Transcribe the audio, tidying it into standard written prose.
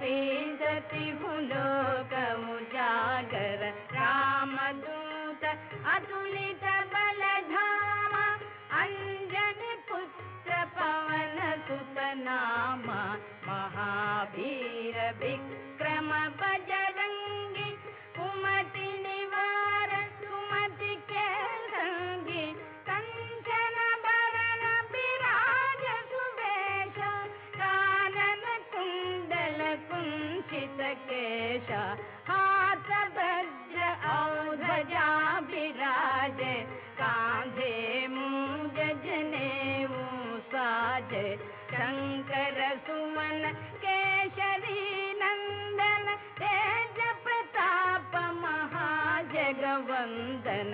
पीडति लोकमुजागर रामदूत अतुलित बलधाम अंजनी पुत्र पवन सुत नाम महावीर विक्रम बजरंगी कुमति निवार सुमति के संगी कंचन बरन विराज सुवेश कानन कुंडल कुंचित केश हाथ वज्र और ध्वजा विराजे कांधे मूंज जनेऊ साजे शंकर सुमन केशरी नंदन तेज प्रताप महाजगवंदन